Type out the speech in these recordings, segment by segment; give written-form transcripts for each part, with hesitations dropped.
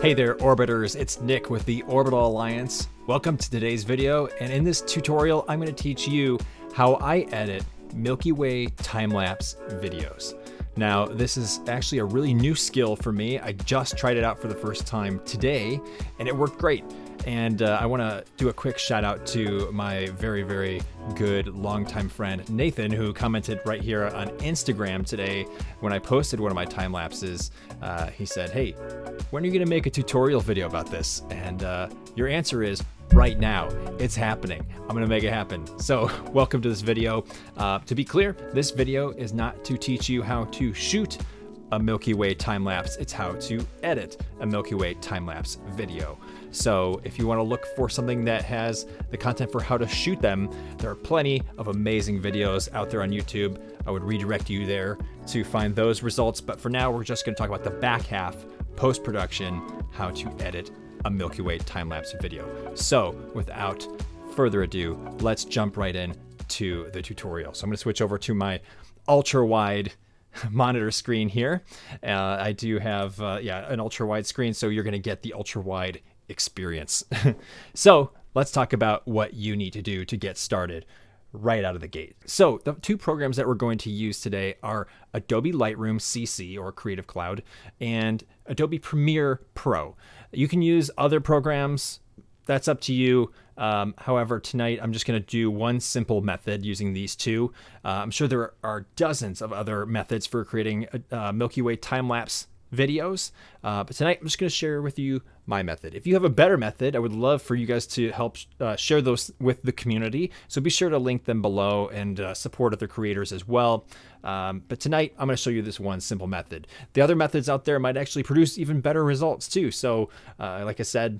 Hey there, Orbiters, it's Nick with the Orbital Alliance. Welcome to today's video, and in this tutorial, I'm going to teach you how I edit Milky Way time-lapse videos. Now, this is actually a really new skill for me. I just tried it out for the first time today, and it worked great. And I want to do a quick shout out to my very, very good longtime friend, Nathan, who commented right here on Instagram today when I posted one of my time lapses. He said, "Hey, when are you going to make a tutorial video about this?" And your answer is right now. It's happening. I'm going to make it happen. So welcome to this video. To be clear, this video is not to teach you how to shoot a Milky Way time-lapse. It's how to edit a Milky Way time-lapse video. So if you want to look for something that has the content for how to shoot them, there are plenty of amazing videos out there on YouTube. I would redirect you there to find those results. But for now, we're just going to talk about the back half, post-production, how to edit a Milky Way time-lapse video. So without further adu, let's jump right in to the tutorial. So I'm going to switch over to my ultra-wide monitor screen here. I do have an ultra-wide screen, so you're going to get the ultra-wide experience. So let's talk about what you need to do to get started right out of the gate. So the two programs that we're going to use today are Adobe Lightroom CC or Creative Cloud and Adobe Premiere Pro. You can use other programs. That's up to you. However, tonight I'm just going to do one simple method using these two. I'm sure there are dozens of other methods for creating Milky Way time-lapse videos, but tonight I'm just going to share with you my method. If you have a better method, I would love for you guys to help share those with the community. So be sure to link them below and support other creators as well. But tonight I'm going to show you this one simple method. The other methods out there might actually produce even better results too. So like I said,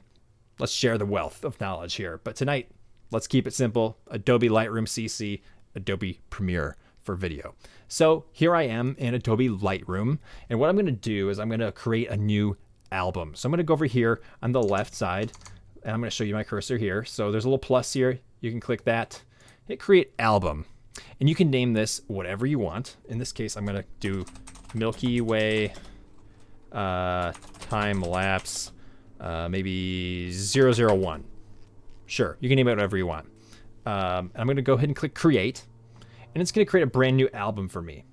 let's share the wealth of knowledge here. But tonight, let's keep it simple. Adobe Lightroom CC, Adobe Premiere for video. So here I am in Adobe Lightroom. And what I'm going to do is I'm going to create a new album. So I'm going to go over here on the left side, and I'm going to show you my cursor here. So there's a little plus here. You can click that, hit create album. And you can name this whatever you want. In this case, I'm going to do Milky Way time-lapse. Maybe 001. Sure, you can name it whatever you want. I'm going to go ahead and click create, and it's going to create a brand new album for me.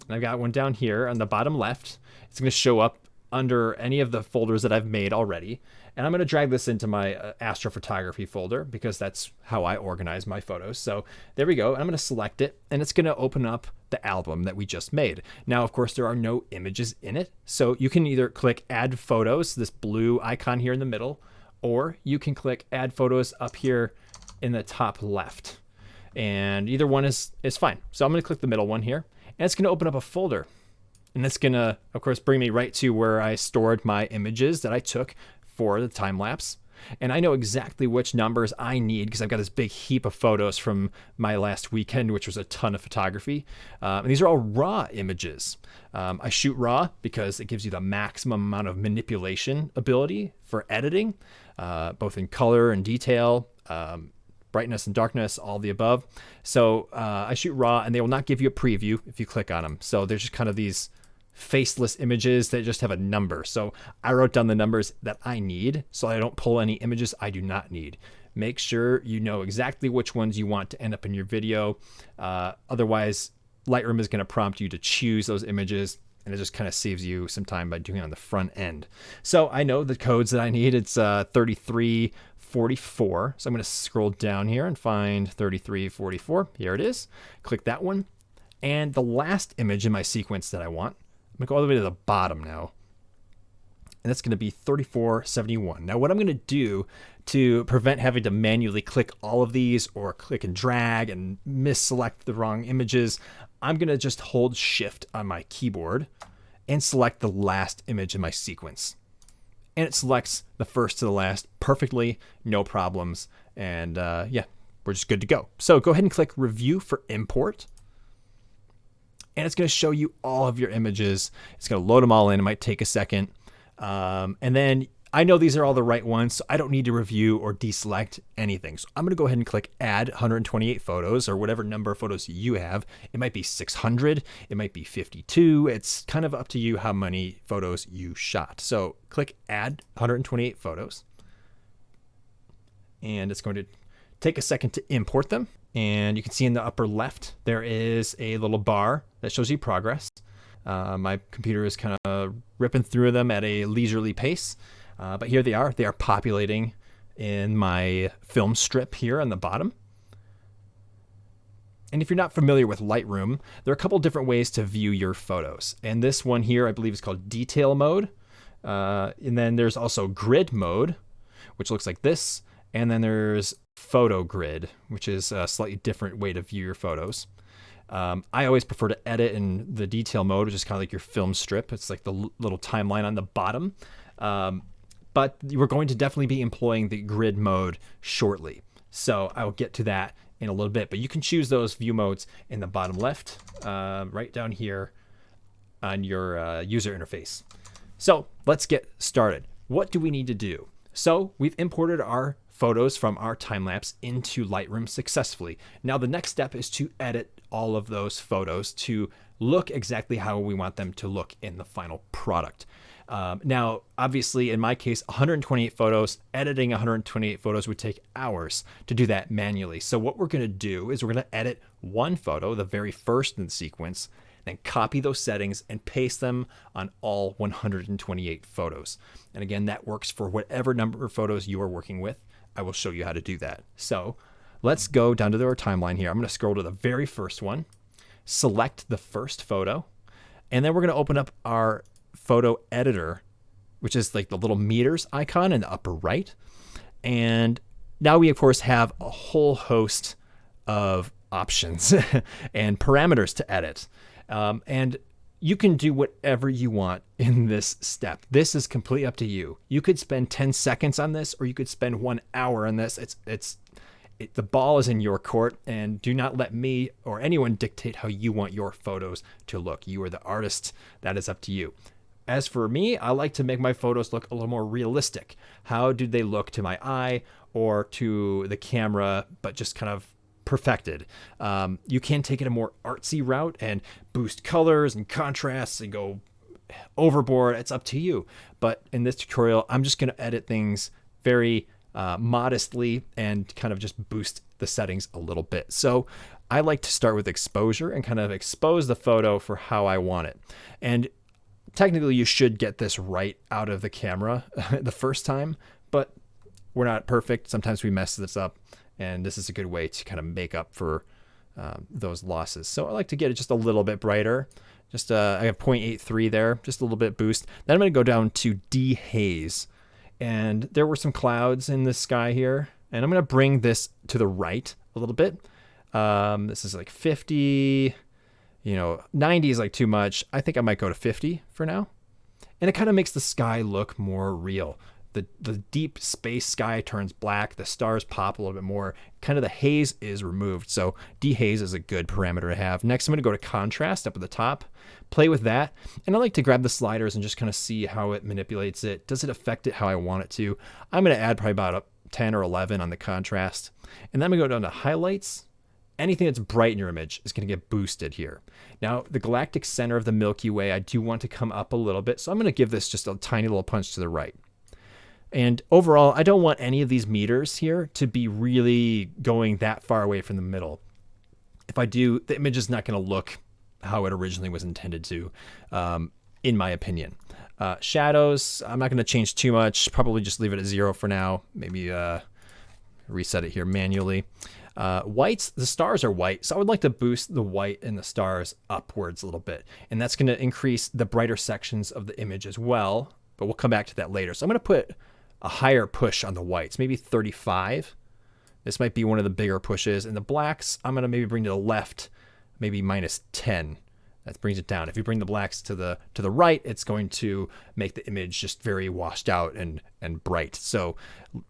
And I've got one down here on the bottom left. It's going to show up under any of the folders that I've made already. And I'm going to drag this into my astrophotography folder because that's how I organize my photos. So there we go. And I'm going to select it, and it's going to open up the album that we just made. Now, of course, there are no images in it. So you can either click add photos, this blue icon here in the middle, or you can click add photos up here in the top left. And either one is fine. So I'm going to click the middle one here, and it's going to open up a folder. And it's going to, of course, bring me right to where I stored my images that I took for the time lapse. And I know exactly which numbers I need because I've got this big heap of photos from my last weekend, which was a ton of photography. And these are all raw images. I shoot raw because it gives you the maximum amount of manipulation ability for editing, both in color and detail, brightness and darkness, all the above. So I shoot raw, and they will not give you a preview if you click on them. So there's just kind of these faceless images that just have a number. So I wrote down the numbers that I need so I don't pull any images I do not need. Make sure you know exactly which ones you want to end up in your video. Otherwise, Lightroom is going to prompt you to choose those images, and it just kind of saves you some time by doing it on the front end. So I know the codes that I need. It's 3344. So I'm going to scroll down here and find 3344. Here it is. Click that one. And the last image in my sequence that I want, I'm going to go all the way to the bottom now. And that's going to be 3471. Now, what I'm going to do to prevent having to manually click all of these or click and drag and misselect the wrong images, I'm going to just hold Shift on my keyboard and select the last image in my sequence. And it selects the first to the last perfectly, no problems. And yeah, we're just good to go. So go ahead and click Review for Import. And it's going to show you all of your images. It's going to load them all in. It might take a second. And then I know these are all the right ones, so I don't need to review or deselect anything. So I'm going to go ahead and click add 128 photos, or whatever number of photos you have. It might be 600, it might be 52. It's kind of up to you how many photos you shot. So click add 128 photos. And it's going to take a second to import them. And you can see in the upper left, there is a little bar that shows you progress. My computer is kind of ripping through them at a leisurely pace. But here they are. They are populating in my film strip here on the bottom. And if you're not familiar with Lightroom, there are a couple different ways to view your photos. And this one here, I believe, is called detail mode. And then there's also grid mode, which looks like this. And then there's photo grid, which is a slightly different way to view your photos. I always prefer to edit in the detail mode, which is kind of like your film strip. It's like the little timeline on the bottom. But we're going to definitely be employing the grid mode shortly. So I will get to that in a little bit, but you can choose those view modes in the bottom left, right down here on your user interface. So let's get started. What do we need to do? So we've imported our photos from our time lapse into Lightroom successfully. Now the next step is to edit all of those photos to look exactly how we want them to look in the final product. Now, obviously, in my case, 128 photos, editing 128 photos would take hours to do that manually. So what we're going to do is we're going to edit one photo, the very first in the sequence, then copy those settings and paste them on all 128 photos. And again, that works for whatever number of photos you are working with. I will show you how to do that. So let's go down to our timeline here. I'm going to scroll to the very first one, select the first photo, and then we're going to open up our photo editor, which is like the little meters icon in the upper right. And now we of course have a whole host of options and parameters to edit. And you can do whatever you want in this step. This is completely up to you. You could spend 10 seconds on this, or you could spend 1 hour on this. The ball is in your court, and do not let me or anyone dictate how you want your photos to look. You are the artist. That is up to you. As for me, I like to make my photos look a little more realistic. How do they look to my eye or to the camera, but just kind of perfected? You can take it a more artsy route and boost colors and contrasts and go overboard. It's up to you. But in this tutorial, I'm just going to edit things very modestly and kind of just boost the settings a little bit. So I like to start with exposure and kind of expose the photo for how I want it. And technically, you should get this right out of the camera the first time, but we're not perfect. Sometimes we mess this up, and this is a good way to kind of make up for those losses. So I like to get it just a little bit brighter. Just I have 0.83 there, just a little bit boost. Then I'm going to go down to dehaze, and there were some clouds in the sky here, and I'm going to bring this to the right a little bit. This is like 50. 90 is like too much. I think I might go to 50 for now. And it kind of makes the sky look more real. The deep space sky turns black. The stars pop a little bit more. Kind of the haze is removed. So dehaze is a good parameter to have. Next, I'm going to go to contrast up at the top. Play with that. And I like to grab the sliders and just kind of see how it manipulates it. Does it affect it how I want it to? I'm going to add probably about a 10 or 11 on the contrast. And then I'm going to go down to highlights. Anything that's bright in your image is going to get boosted here. Now, the galactic center of the Milky Way, I do want to come up a little bit. So I'm going to give this just a tiny little punch to the right. And overall, I don't want any of these meters here to be really going that far away from the middle. If I do, the image is not going to look how it originally was intended to, in my opinion. Shadows, I'm not going to change too much. Probably just leave it at 0 for now. Maybe reset it here manually. Whites, the stars are white, so I would like to boost the white and the stars upwards a little bit. And that's going to increase the brighter sections of the image as well, but we'll come back to that later. So I'm going to put a higher push on the whites, maybe 35. This might be one of the bigger pushes. And the blacks, I'm going to maybe bring to the left, maybe -10. That brings it down. If you bring the blacks to the right, it's going to make the image just very washed out and bright. So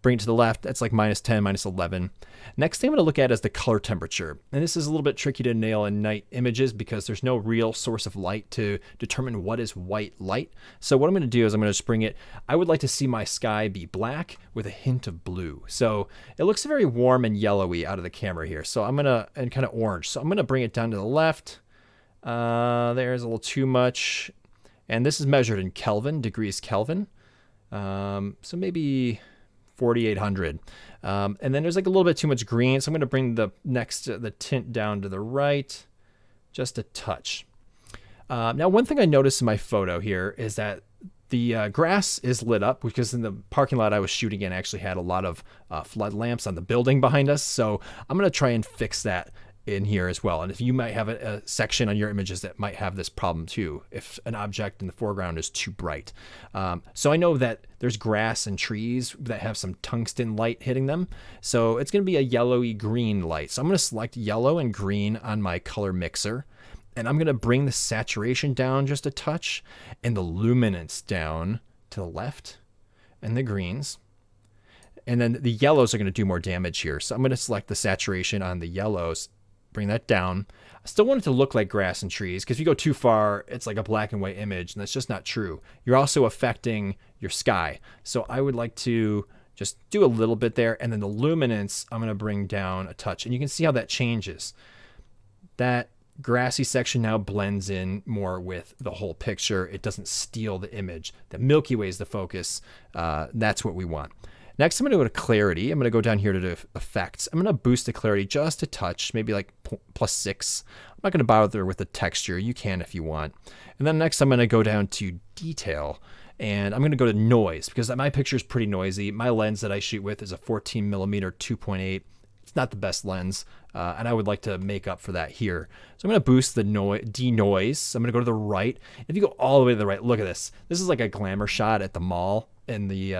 bring it to the left, that's like -10, -11. Next thing I'm going to look at is the color temperature. And this is a little bit tricky to nail in night images because there's no real source of light to determine what is white light. So what I'm going to do is I'm going to just bring it, I would like to see my sky be black with a hint of blue. So it looks very warm and yellowy out of the camera here. So I'm going to, and kind of orange. So I'm going to bring it down to the left. There's a little too much. And this is measured in Kelvin, degrees Kelvin. So maybe 4,800. And then there's like a little bit too much green. So I'm going to bring the tint down to the right, just a touch. Now, one thing I noticed in my photo here is that the grass is lit up because in the parking lot I was shooting in actually had a lot of flood lamps on the building behind us. So I'm going to try and fix that in here as well. And if you might have a section on your images that might have this problem too, if an object in the foreground is too bright. So I know that there's grass and trees that have some tungsten light hitting them. So it's going to be a yellowy green light. So I'm going to select yellow and green on my color mixer. And I'm going to bring the saturation down just a touch and the luminance down to the left and the greens. And then the yellows are going to do more damage here. So I'm going to select the saturation on the yellows, bring that down. I still want it to look like grass and trees because if you go too far, it's like a black and white image and that's just not true. You're also affecting your sky. So I would like to just do a little bit there. And then the luminance, I'm going to bring down a touch and you can see how that changes. That grassy section now blends in more with the whole picture. It doesn't steal the image. The Milky Way is the focus. That's what we want. Next, I'm going to go to clarity. I'm going to go down here to the effects. I'm going to boost the clarity just a touch, maybe like +6. I'm not going to bother with the texture. You can if you want. And then next, I'm going to go down to detail. And I'm going to go to noise because my picture is pretty noisy. My lens that I shoot with is a 14mm 2.8. It's not the best lens, and I would like to make up for that here. So I'm going to boost the denoise. I'm going to go to the right. If you go all the way to the right, look at this. This is like a glamour shot at the mall in the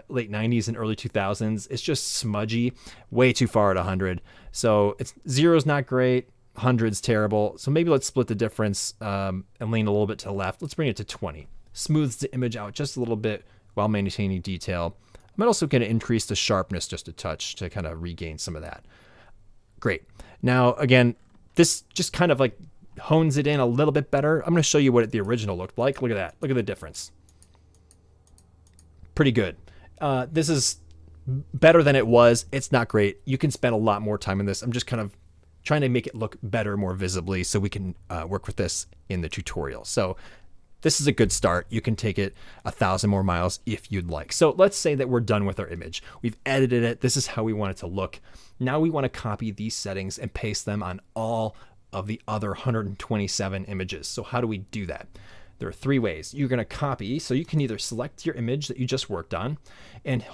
late 90s and early 2000s. It's just smudgy, way too far at 100. So it's 0's not great, 100's terrible. So maybe let's split the difference and lean a little bit to the left. Let's bring it to 20. Smooths the image out just a little bit while maintaining detail. I'm also going to increase the sharpness just a touch to kind of regain some of that. Great. Now, again, this just kind of like hones it in a little bit better. I'm going to show you what the original looked like. Look at that. Look at the difference. Pretty good. This is better than it was. It's not great. You can spend a lot more time in this. I'm just kind of trying to make it look better, more visibly, so we can work with this in the tutorial. So this is a good start. You can take it 1,000 more miles if you'd like. So let's say that we're done with our image. We've edited it. This is how we want it to look. Now we want to copy these settings and paste them on all of the other 127 images. So how do we do that? There are 3 ways. You're going to copy. So you can either select your image that you just worked on and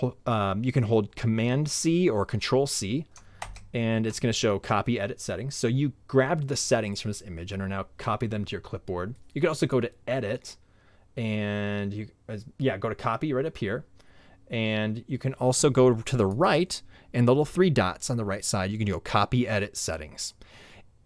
you can hold Command C or Control C. And it's going to show copy edit settings. So you grabbed the settings from this image and are now copying them to your clipboard. You can also go to edit and go to copy right up here. And you can also go to the right and the little 3 dots on the right side. You can go copy edit settings.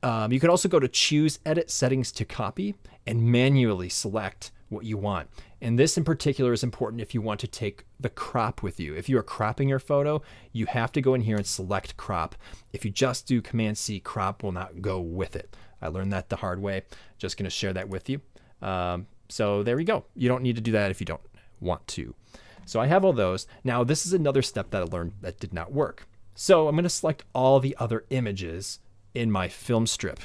You can also go to choose edit settings to copy and manually select what you want. And this in particular is important if you want to take the crop with you. If you are cropping your photo, you have to go in here and select crop. If you just do Command C, crop will not go with it. I learned that the hard way. Just going to share that with you. So there we go. You don't need to do that if you don't want to. So I have all those. Now this is another step that I learned that did not work. So I'm going to select all the other images in my film strip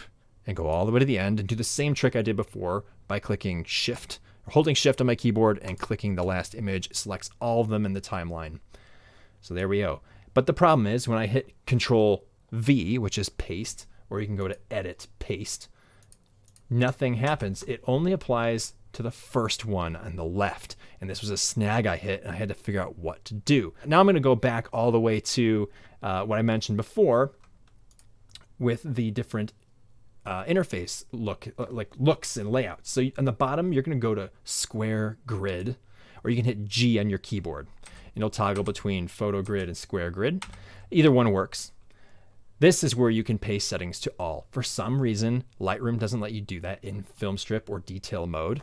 and go all the way to the end and do the same trick I did before by clicking Shift. Holding Shift on my keyboard and clicking the last image selects all of them in the timeline. So there we go. But the problem is when I hit Control V, which is paste, or you can go to Edit Paste, nothing happens. It only applies to the first one on the left. And this was a snag I hit and I had to figure out what to do. Now I'm going to go back all the way to what I mentioned before with the different interface looks and layouts. So on the bottom, you're going to go to square grid, or you can hit G on your keyboard and it'll toggle between photo grid and square grid. Either one works. This is where you can paste settings to all. For some reason, Lightroom doesn't let you do that in film strip or detail mode.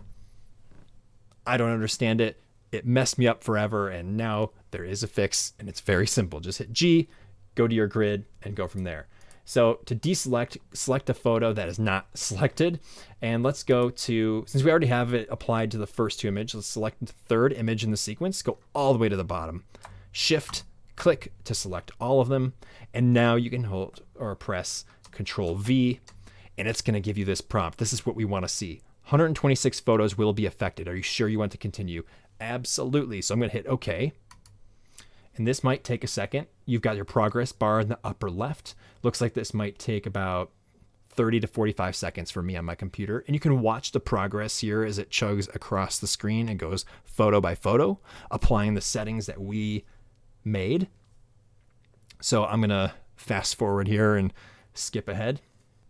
I don't understand it. It messed me up forever, and now there is a fix, and it's very simple. Just hit G, go to your grid, and go from there. So to deselect, select a photo that is not selected, and let's go to, since we already have it applied to the first two images, let's select the third image in the sequence, go all the way to the bottom, Shift, click to select all of them, and now you can hold or press Control V, and it's going to give you this prompt. This is what we want to see. 126 photos will be affected. Are you sure you want to continue? Absolutely. So I'm going to hit OK. And this might take a second. You've got your progress bar in the upper left. Looks like this might take about 30 to 45 seconds for me on my computer. And you can watch the progress here as it chugs across the screen and goes photo by photo, applying the settings that we made. So I'm going to fast forward here and skip ahead.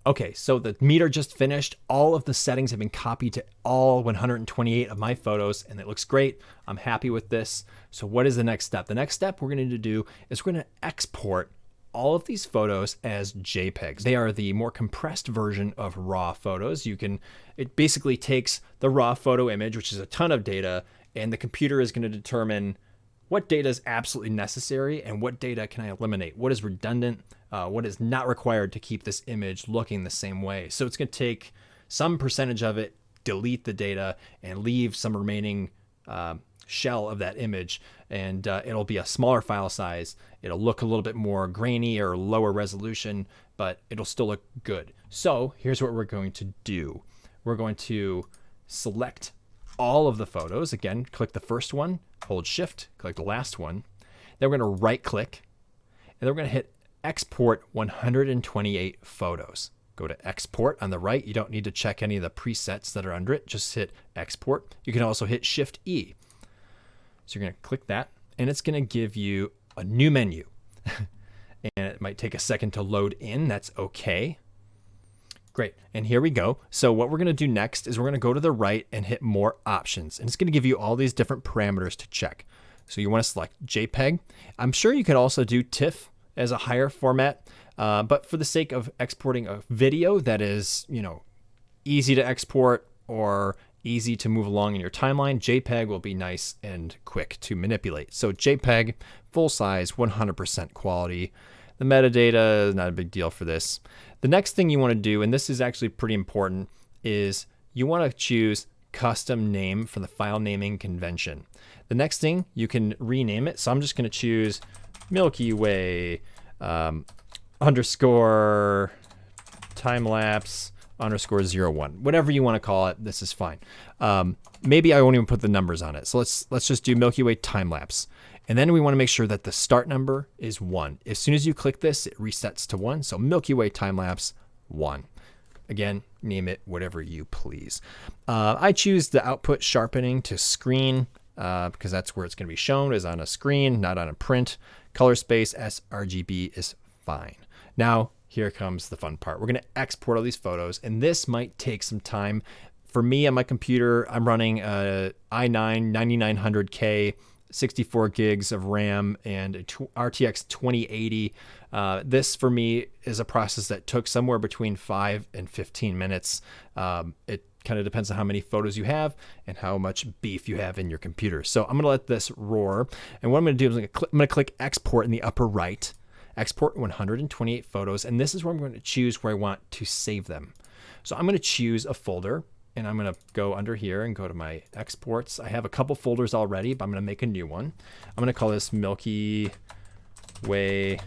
Okay, so the meter just finished. All of the settings have been copied to all 128 of my photos, and it looks great. I'm happy with this. So what is the next step? The next step we're going to do is we're going to export all of these photos as JPEGs. They are the more compressed version of raw photos. It basically takes the raw photo image, which is a ton of data, and the computer is going to determine what data is absolutely necessary and what data can I eliminate? What is redundant? What is not required to keep this image looking the same way? So it's going to take some percentage of it, delete the data, and leave some remaining shell of that image. And it'll be a smaller file size. It'll look a little bit more grainy or lower resolution, but it'll still look good. So here's what we're going to do. We're going to select all of the photos. Again, click the first one, hold Shift, click the last one. Then we're going to right click, and then we're going to hit Export 128 photos. Go to Export on the right. You don't need to check any of the presets that are under it. Just hit Export. You can also hit Shift E. So you're going to click that, and it's going to give you a new menu. And it might take a second to load in. That's okay. Great. And here we go. So what we're going to do next is we're going to go to the right and hit More Options. And it's going to give you all these different parameters to check. So you want to select JPEG. I'm sure you could also do TIFF as a higher format, but for the sake of exporting a video that is, easy to export or easy to move along in your timeline, JPEG will be nice and quick to manipulate. So JPEG, full size, 100% quality. The metadata is not a big deal for this. The next thing you want to do, and this is actually pretty important, is you want to choose custom name for the file naming convention. The next thing, you rename it. So I'm just going to choose Milky Way underscore timelapse underscore 01. Whatever you want to call it, this is fine. Maybe I won't even put the numbers on it. So let's just do Milky Way timelapse. And then we want to make sure that the start number is 1. As soon as you click this, it resets to 1. So Milky Way timelapse 1. Again, name it whatever you please. I choose the output sharpening to screen because that's where it's going to be shown, is on a screen, not on a print. Color space sRGB is fine. Now, here comes the fun part. We're going to export all these photos, and this might take some time. For me on my computer, I'm running a i9 9900K, 64 gigs of RAM, and a RTX 2080. This for me is a process that took somewhere between 5 and 15 minutes. It kind of depends on how many photos you have and how much beef you have in your computer. So I'm going to let this roar. And what I'm going to do is I'm going to click Export in the upper right. Export 128 photos. And this is where I'm going to choose where I want to save them. So I'm going to choose a folder. And I'm going to go under here and go to my exports. I have a couple folders already, but I'm going to make a new one. I'm going to call this Milky Way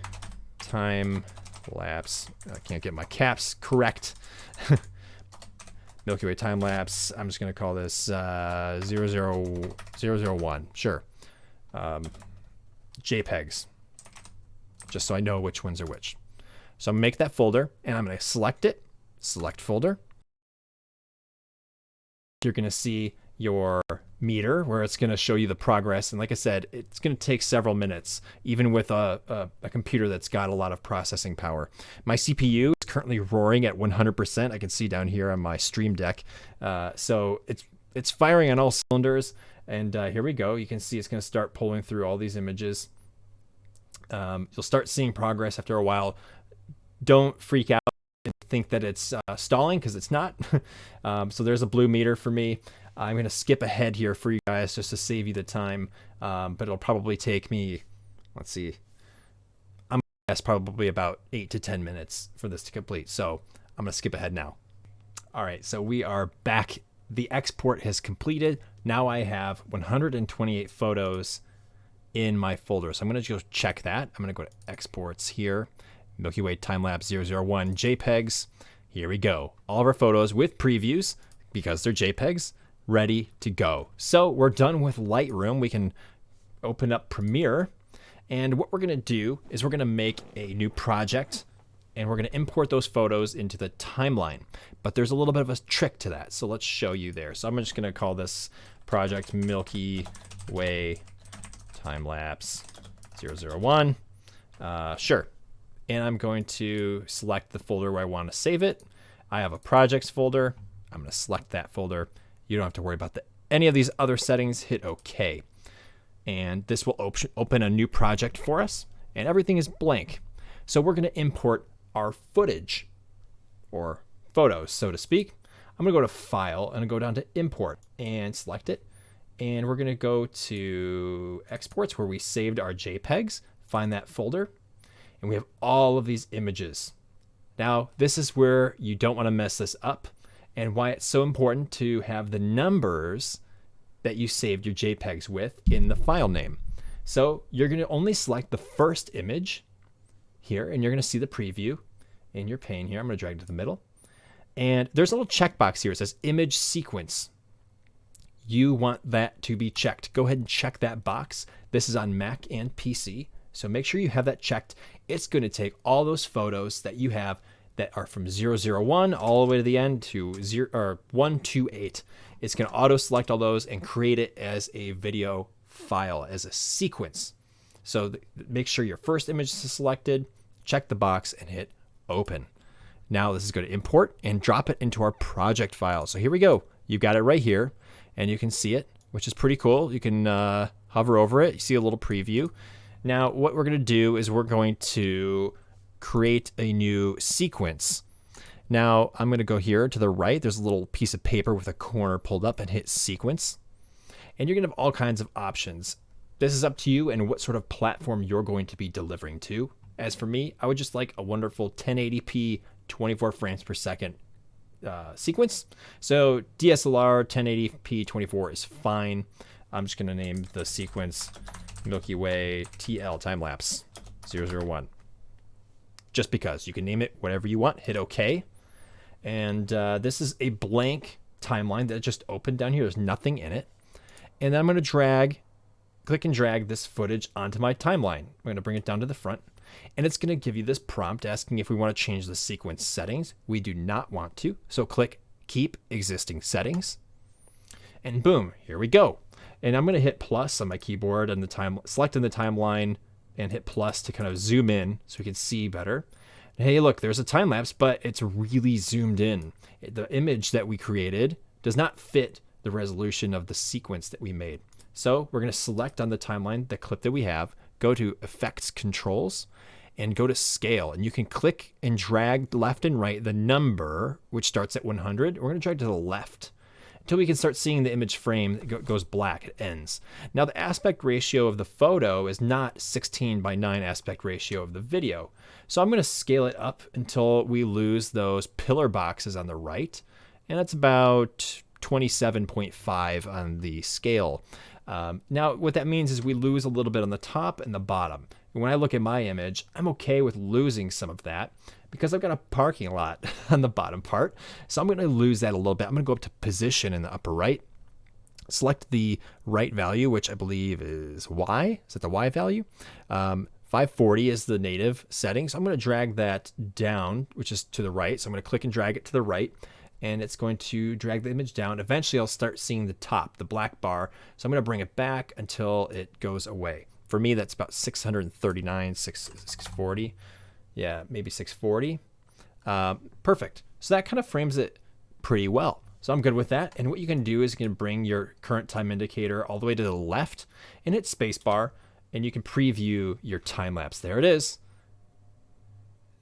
Time Lapse. I can't get my caps correct. Milky Way Time Lapse. I'm just going to call this 001. Sure. JPEGs. Just so I know which ones are which. So I'm going to make that folder, and I'm going to select it. Select folder. You're going to see your meter where it's going to show you the progress. And like I said, it's going to take several minutes, even with a computer that's got a lot of processing power. My CPU is currently roaring at 100%. I can see down here on my Stream Deck. So it's firing on all cylinders. And here we go. You can see it's going to start pulling through all these images. You'll start seeing progress after a while. don't freak out and think that it's stalling, because it's not. So there's a blue meter for me. I'm going to skip ahead here for you guys just to save you the time, but it'll probably take me, let's see, I'm going to guess probably about 8 to 10 minutes for this to complete. So I'm going to skip ahead now. All right, so we are back. The export has completed. Now I have 128 photos in my folder. So I'm going to go check that. I'm going to go to exports here, Milky Way Time-Lapse 001 JPEGs. Here we go. All of our photos with previews, because they're JPEGs, ready to go. So we're done with Lightroom. We can open up Premiere. And what we're going to do is we're going to make a new project, and we're going to import those photos into the timeline. But there's a little bit of a trick to that. So let's show you there. So I'm just going to call this project Milky Way Time-Lapse 001. Sure. And I'm going to select the folder where I want to save it. I have a projects folder. I'm going to select that folder. You don't have to worry about any of these other settings. Hit OK. And this will open a new project for us. And everything is blank. So we're going to import our footage, or photos, so to speak. I'm going to go to File and go down to Import and select it. And we're going to go to Exports, where we saved our JPEGs. Find that folder. And we have all of these images. Now, this is where you don't want to mess this up, and why it's so important to have the numbers that you saved your JPEGs with in the file name. So you're going to only select the first image here, and you're going to see the preview in your pane here. I'm going to drag it to the middle. And there's a little checkbox here. It says Image Sequence. You want that to be checked. Go ahead and check that box. This is on Mac and PC. So make sure you have that checked. It's going to take all those photos that you have that are from 001 all the way to the end to 128. It's going to auto select all those and create it as a video file, as a sequence. So make sure your first image is selected, check the box, and hit open. Now this is going to import and drop it into our project file. So here we go. You've got it right here, and you can see it, which is pretty cool. You can hover over it. You see a little preview. Now, what we're going to do is we're going to create a new sequence. Now, I'm going to go here to the right. There's a little piece of paper with a corner pulled up, and hit Sequence. And you're going to have all kinds of options. This is up to you and what sort of platform you're going to be delivering to. As for me, I would just like a wonderful 1080p, 24 frames per second sequence. So DSLR 1080p 24 is fine. I'm just going to name the sequence Milky Way TL Time-Lapse 001. Just because. You can name it whatever you want. Hit OK. And this is a blank timeline that just opened down here. There's nothing in it. And then I'm going to click and drag this footage onto my timeline. I'm going to bring it down to the front. And it's going to give you this prompt asking if we want to change the sequence settings. We do not want to. So click Keep Existing Settings. And boom, here we go. And I'm going to hit plus on my keyboard and selecting the timeline, and hit plus to kind of zoom in so we can see better. And hey, look, there's a time lapse, but it's really zoomed in. The image that we created does not fit the resolution of the sequence that we made. So we're going to select on the timeline the clip that we have, go to Effects Controls, and go to Scale. And you can click and drag left and right the number, which starts at 100. We're going to drag to the left until we can start seeing the image frame. It goes black, it ends. Now the aspect ratio of the photo is not 16:9 aspect ratio of the video. So I'm going to scale it up until we lose those pillar boxes on the right. And that's about 27.5 on the scale. Now what that means is we lose a little bit on the top and the bottom. And when I look at my image, I'm okay with losing some of that because I've got a parking lot on the bottom part. So I'm going to lose that a little bit. I'm going to go up to Position in the upper right, select the right value, which I believe is Y. Is that the Y value? 540 is the native setting. So I'm going to drag that down, which is to the right. So I'm going to click and drag it to the right, and it's going to drag the image down. Eventually I'll start seeing the top, the black bar. So I'm going to bring it back until it goes away. For me, that's about 639, 640. Yeah, maybe 640. Perfect. So that kind of frames it pretty well. So I'm good with that. And what you can do is you can bring your current time indicator all the way to the left and hit spacebar, and you can preview your time lapse. There it is.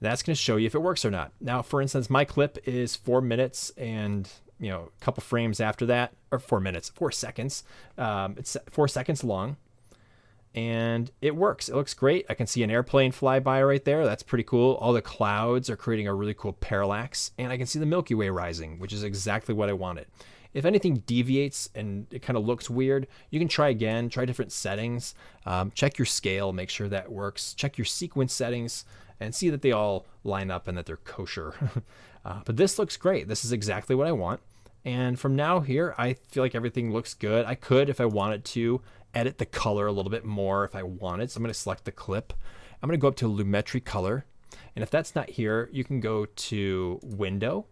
that's going to show you if it works or not. Now, for instance, my clip is 4 minutes and a couple frames after that, or 4 minutes, 4 seconds. It's 4 seconds long, and it works. It looks great. I can see an airplane fly by right there. That's pretty cool. All the clouds are creating a really cool parallax, and I can see the Milky Way rising, which is exactly what I wanted. If anything deviates and it kind of looks weird, you can try again, try different settings, check your scale, make sure that works, check your sequence settings, and see that they all line up and that they're kosher. But this looks great. This is exactly what I want. And from now here, I feel like everything looks good. I could, if I wanted to, edit the color a little bit more if I wanted. So I'm going to select the clip. I'm going to go up to Lumetri Color. And if that's not here, you can go to Window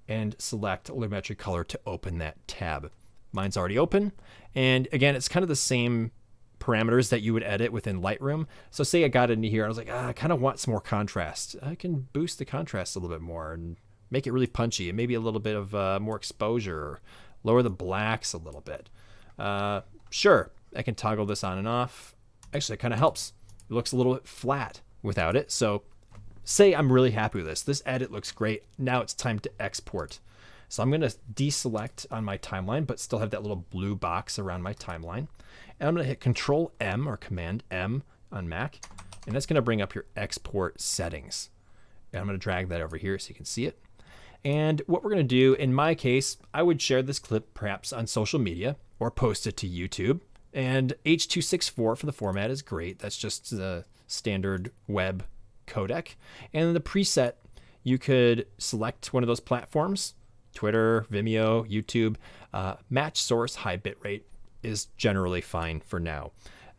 and select Lumetri Color to open that tab. Mine's already open. And again, it's kind of the same parameters that you would edit within Lightroom. So say I got into here, I was like, I kind of want some more contrast. I can boost the contrast a little bit more and make it really punchy, and maybe a little bit of more exposure, or lower the blacks a little bit. Sure, I can toggle this on and off. Actually, it kind of helps. It looks a little bit flat without it. So say I'm really happy with this. This edit looks great. Now it's time to export. So I'm going to deselect on my timeline, but still have that little blue box around my timeline. And I'm going to hit Control M or Command M on Mac, and that's going to bring up your export settings. And I'm going to drag that over here so you can see it. And what we're going to do, in my case, I would share this clip perhaps on social media or post it to YouTube. And H.264 for the format is great. That's just the standard web codec. And the preset, you could select one of those platforms, Twitter, Vimeo, YouTube. Match source high bitrate is generally fine for now.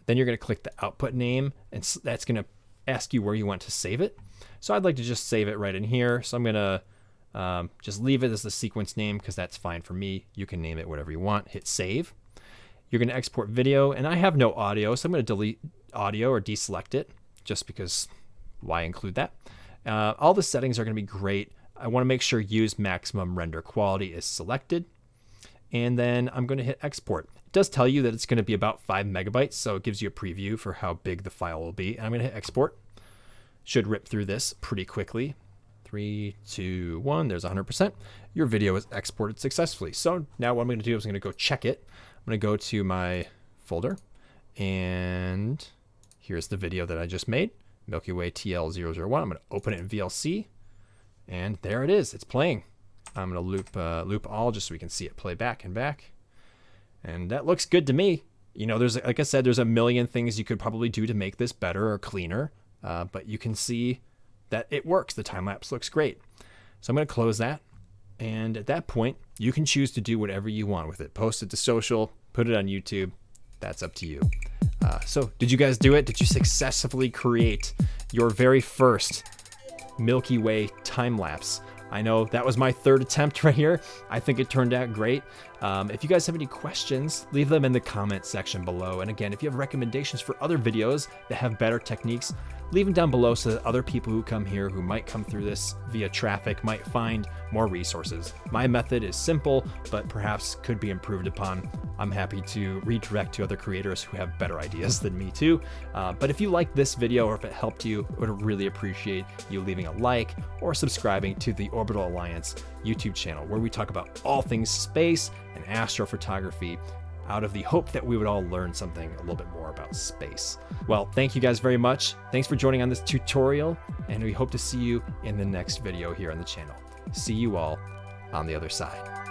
Then you're going to click the output name, and that's going to ask you where you want to save it. So I'd like to just save it right in here. So I'm going to just leave it as the sequence name because that's fine for me. You can name it whatever you want. Hit save. You're going to export video, and I have no audio, so I'm going to delete audio or deselect it just because why include that? All the settings are going to be great. I want to make sure use maximum render quality is selected, and then I'm going to hit export. It does tell you that it's going to be about 5 megabytes, so it gives you a preview for how big the file will be. And I'm going to hit export. Should rip through this pretty quickly. 3, 2, 1, there's 100%. Your video is exported successfully. So now what I'm going to do is I'm going to go check it. I'm going to go to my folder, and here's the video that I just made, Milky Way TL001. I'm going to open it in VLC, and there it is. It's playing. I'm going to loop all just so we can see it play back and back. And that looks good to me. There's, like I said, there's a million things you could probably do to make this better or cleaner, but you can see that it works. The time lapse looks great. So I'm going to close that. And at that point, you can choose to do whatever you want with it. Post it to social, put it on YouTube. That's up to you. So did you guys do it? Did you successfully create your very first Milky Way time lapse? I know that was my 3rd attempt right here. I think it turned out great. If you guys have any questions, leave them in the comment section below. And again, if you have recommendations for other videos that have better techniques, leave them down below so that other people who come here who might come through this via traffic might find more resources. My method is simple, but perhaps could be improved upon. I'm happy to redirect to other creators who have better ideas than me too. But if you like this video or if it helped you, I would really appreciate you leaving a like or subscribing to the Orbital Alliance YouTube channel, where we talk about all things space and astrophotography, out of the hope that we would all learn something a little bit more about space. Well, thank you guys very much. Thanks for joining on this tutorial, and we hope to see you in the next video here on the channel. See you all on the other side.